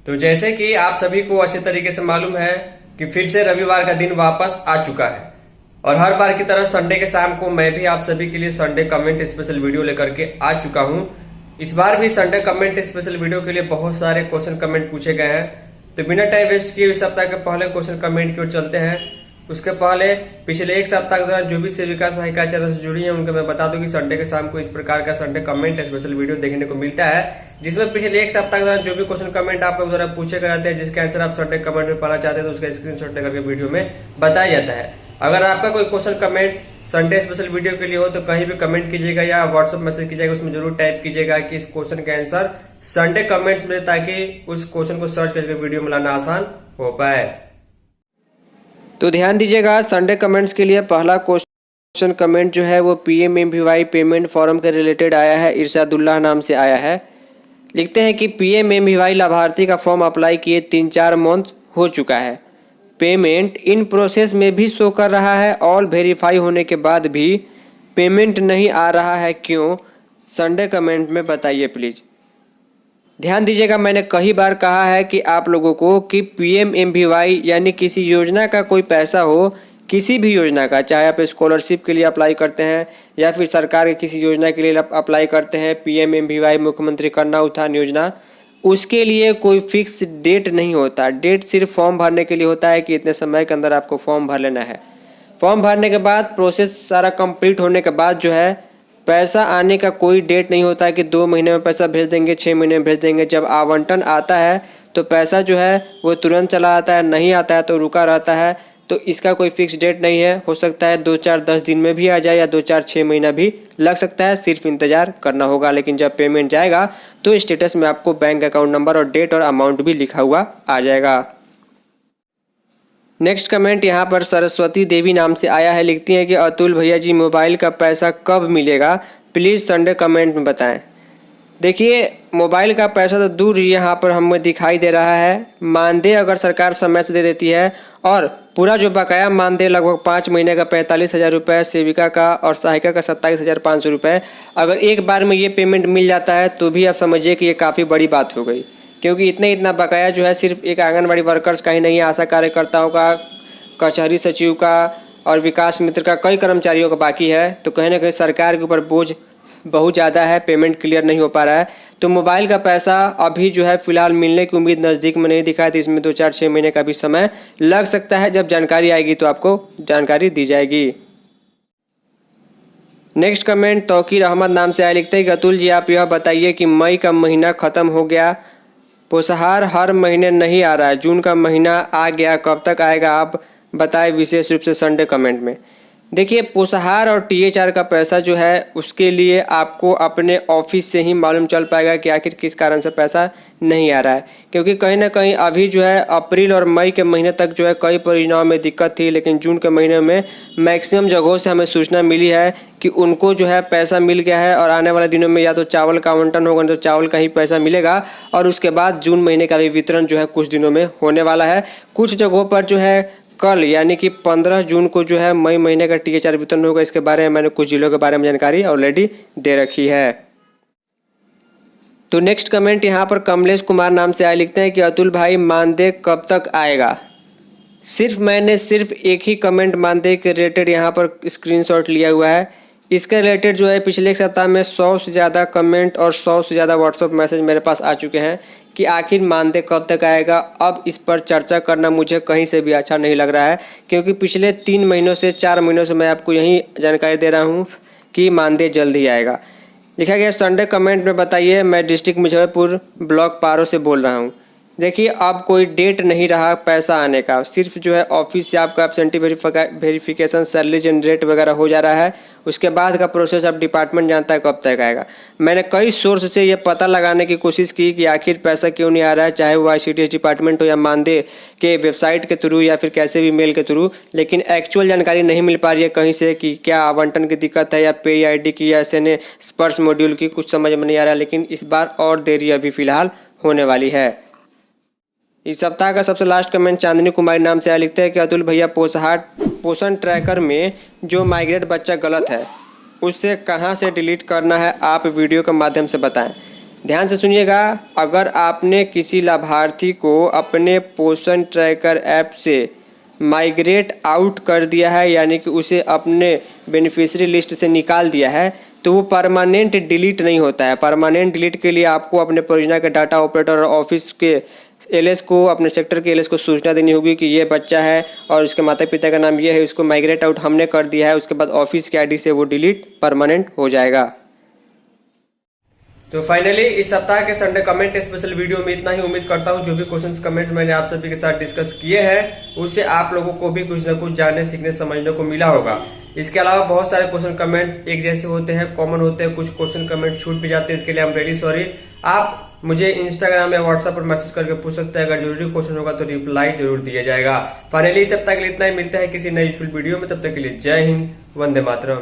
तो जैसे कि आप सभी को अच्छे तरीके से मालूम है कि फिर से रविवार का दिन वापस आ चुका है और हर बार की तरह संडे के शाम को मैं भी आप सभी के लिए संडे कमेंट स्पेशल वीडियो लेकर के आ चुका हूं। इस बार भी संडे कमेंट स्पेशल वीडियो के लिए बहुत सारे क्वेश्चन कमेंट पूछे गए हैं, तो बिना टाइम वेस्ट किए इस सप्ताह के पहले क्वेश्चन कमेंट की ओर चलते हैं। उसके पहले पिछले एक सप्ताह के दौरान जो भी सेविका सहायिका चैनल से जुड़ी है उनको मैं बता दूं कि संडे के शाम को इस प्रकार का संडे कमेंट स्पेशल वीडियो देखने को मिलता है, जिसमें पिछले एक सप्ताह के दौरान जो भी क्वेश्चन कमेंट आप लोग द्वारा पूछे गए रहते हैं, जिसके आंसर आप संडे कमेंट में पाना चाहते हैं तो उसका स्क्रीनशॉट लेकर के वीडियो में बताया जाता है। अगर आपका कोई question comment Sunday special video के लिए हो तो कहीं भी कमेंट कीजिएगा या व्हाट्सएप मैसेज कीजिएगा, उसमें जरूर टाइप कीजिएगा कि इस क्वेश्चन का आंसर संडे कमेंट्स में, ताकि उस क्वेश्चन को सर्च करके वीडियो में लाना आसान हो पाए। तो ध्यान दीजिएगा, संडे कमेंट्स के लिए पहला क्वेश्चन कमेंट जो है वो PMMVY पेमेंट फॉर्म के रिलेटेड आया है। इरशादुल्लाह नाम से आया है। लिखते हैं कि PMMVY लाभार्थी का फॉर्म अप्लाई किए 3-4 मंथ हो चुका है, पेमेंट इन प्रोसेस में भी शो कर रहा है, ऑल वेरीफाई होने के बाद भी पेमेंट नहीं आ रहा है, क्यों? संडे कमेंट में बताइए प्लीज़। ध्यान दीजिएगा, मैंने कई बार कहा है कि आप लोगों को कि PMMVY यानी किसी योजना का कोई पैसा हो, किसी भी योजना का, चाहे आप स्कॉलरशिप के लिए अप्लाई करते हैं या फिर सरकार की किसी योजना के लिए अप्लाई करते हैं, PMMVY मुख्यमंत्री कन्या उत्थान योजना, उसके लिए कोई फिक्स डेट नहीं होता। डेट सिर्फ फॉर्म भरने के लिए होता है कि इतने समय के अंदर आपको फॉर्म भर लेना है। फॉर्म भरने के बाद प्रोसेस सारा कंप्लीट होने के बाद जो है पैसा आने का कोई डेट नहीं होता है कि 2 महीने में पैसा भेज देंगे, 6 महीने में भेज देंगे। जब आवंटन आता है तो पैसा जो है वो तुरंत चला आता है, नहीं आता है तो रुका रहता है। तो इसका कोई फिक्स डेट नहीं है, हो सकता है 2-4-10 दिन में भी आ जाए या 2-4-6 महीना भी लग सकता है, सिर्फ इंतज़ार करना होगा। लेकिन जब पेमेंट जाएगा तो स्टेटस में आपको बैंक अकाउंट नंबर और डेट और अमाउंट भी लिखा हुआ आ जाएगा। नेक्स्ट कमेंट यहाँ पर सरस्वती देवी नाम से आया है। लिखती हैं कि अतुल भैया जी, मोबाइल का पैसा कब मिलेगा, प्लीज़ संडे कमेंट में बताएं। देखिए, मोबाइल का पैसा तो दूर ही यहाँ पर हमें दिखाई दे रहा है। मानदेय अगर सरकार समय से दे देती है और पूरा जो बकाया मानदेय लगभग 5 महीने का 45,000 रुपये, सेविका का और सहायिका का 27,500 रुपये, अगर एक बार में ये पेमेंट मिल जाता है तो भी आप समझिए कि ये काफ़ी बड़ी बात हो गई, क्योंकि इतना बकाया जो है सिर्फ एक आंगनबाड़ी वर्कर्स का ही नहीं है, आशा कार्यकर्ताओं का, कचहरी सचिव का और विकास मित्र का, कई कर्मचारियों का बाकी है। तो कहीं ना कहीं सरकार के ऊपर बोझ बहुत ज़्यादा है, पेमेंट क्लियर नहीं हो पा रहा है। तो मोबाइल का पैसा अभी जो है फिलहाल मिलने की उम्मीद नज़दीक में नहीं दिखाई, तो इसमें 2-4-6 महीने का भी समय लग सकता है। जब जानकारी आएगी तो आपको जानकारी दी जाएगी। नेक्स्ट कमेंट तौकीर अहमद नाम से आया। लिखते हैं कि अतुल जी, आप यह बताइए कि मई का महीना ख़त्म हो गया, पोषाहार हर महीने नहीं आ रहा है, जून का महीना आ गया, कब तक आएगा आप बताएं, विशेष रूप से संडे कमेंट में। देखिए, पोषाहार और THR का पैसा जो है उसके लिए आपको अपने ऑफिस से ही मालूम चल पाएगा कि आखिर किस कारण से पैसा नहीं आ रहा है, क्योंकि कहीं ना कहीं अभी जो है अप्रैल और मई के महीने तक जो है कई परियोजनाओं में दिक्कत थी, लेकिन जून के महीने में मैक्सिमम जगहों से हमें सूचना मिली है कि उनको जो है पैसा मिल गया है और आने वाले दिनों में या तो चावल का आवंटन होगा तो चावल का ही पैसा मिलेगा, और उसके बाद जून महीने का भी वितरण जो है कुछ दिनों में होने वाला है। कुछ जगहों पर जो है कल यानी कि 15 जून को जो है मई महीने का THR वितरण होगा। इसके बारे में मैंने कुछ जिलों के बारे में जानकारी ऑलरेडी दे रखी है। तो नेक्स्ट कमेंट यहाँ पर कमलेश कुमार नाम से आए। लिखते हैं कि अतुल भाई, मानदेय कब तक आएगा? मैंने सिर्फ एक ही कमेंट मानदेय के रिलेटेड यहाँ पर स्क्रीनशॉट लिया हुआ है। इसके रिलेटेड जो है पिछले एक सप्ताह में 100 से ज़्यादा कमेंट और 100 से ज़्यादा व्हाट्सअप मैसेज मेरे पास आ चुके हैं कि आखिर मानदेय कब तक आएगा। अब इस पर चर्चा करना मुझे कहीं से भी अच्छा नहीं लग रहा है, क्योंकि पिछले 3 महीनों से 4 महीनों से मैं आपको यही जानकारी दे रहा हूँ कि मानदेय जल्द ही आएगा। लिखा गया संडे कमेंट में बताइए, मैं डिस्ट्रिक्ट मुजफ्फरपुर ब्लॉक पारो से बोल रहा हूँ। देखिए, अब कोई डेट नहीं रहा पैसा आने का, सिर्फ जो है ऑफिस से आपका एब्सेंटी वेरिफिकेशन, सैलरी जनरेट वगैरह हो जा रहा है। उसके बाद का प्रोसेस अब डिपार्टमेंट जानता है कब तक आएगा। मैंने कई सोर्स से ये पता लगाने की कोशिश की कि आखिर पैसा क्यों नहीं आ रहा है, चाहे वो ICDS डिपार्टमेंट हो या मानदेय के वेबसाइट के थ्रू या फिर कैसे भी मेल के थ्रू, लेकिन एक्चुअल जानकारी नहीं मिल पा रही है कहीं से कि क्या आवंटन की दिक्कत है या पे ID की या SNA स्पर्श मॉड्यूल की, कुछ समझ में नहीं आ रहा है। लेकिन इस बार और देरी अभी फ़िलहाल होने वाली है। इस सप्ताह का सबसे लास्ट कमेंट चांदनी कुमारी नाम से आया। लिखते हैं कि अतुल भैया, पोषण ट्रैकर में जो माइग्रेट बच्चा गलत है उससे कहां से डिलीट करना है, आप वीडियो के माध्यम से बताएं। ध्यान से सुनिएगा, अगर आपने किसी लाभार्थी को अपने पोषण ट्रैकर ऐप से माइग्रेट आउट कर दिया है, यानी कि उसे अपने बेनिफिशियरी लिस्ट से निकाल दिया है, तो वो परमानेंट डिलीट नहीं होता है। परमानेंट डिलीट के लिए आपको अपने परियोजना के डाटा ऑपरेटर और ऑफिस के एलएस को, अपने सेक्टर के एलएस को सूचना देनी होगी कि ये बच्चा है और इसके माता पिता का नाम ये है, इसको माइग्रेट आउट हमने कर दिया है। उसके बाद ऑफिस के आईडी से वो डिलीट परमानेंट हो जाएगा। तो फाइनली इस सप्ताह के संडे कमेंट स्पेशल वीडियो में इतना ही। उम्मीद करता हूँ जो भी क्वेश्चंस कमेंट्स मैंने आप सभी के साथ डिस्कस किए हैं उससे आप लोगों को भी कुछ न कुछ जानने, सीखने, समझने को मिला होगा। इसके अलावा बहुत सारे क्वेश्चन कमेंट एक जैसे होते हैं, कॉमन होते हैं, कुछ क्वेश्चन कमेंट छूट भी जाते हैं, इसके लिए आई एम रियली सॉरी। आप मुझे इंस्टाग्राम या व्हाट्सएप पर मैसेज करके पूछ सकते हैं। अगर जरूरी क्वेश्चन होगा तो रिप्लाई जरूर दिया जाएगा। फाइनली इस सप्ताह के लिए इतना ही। मिलता है किसी नई यूजफुल वीडियो में, तब तक के लिए जय हिंद, वंदे मातरम।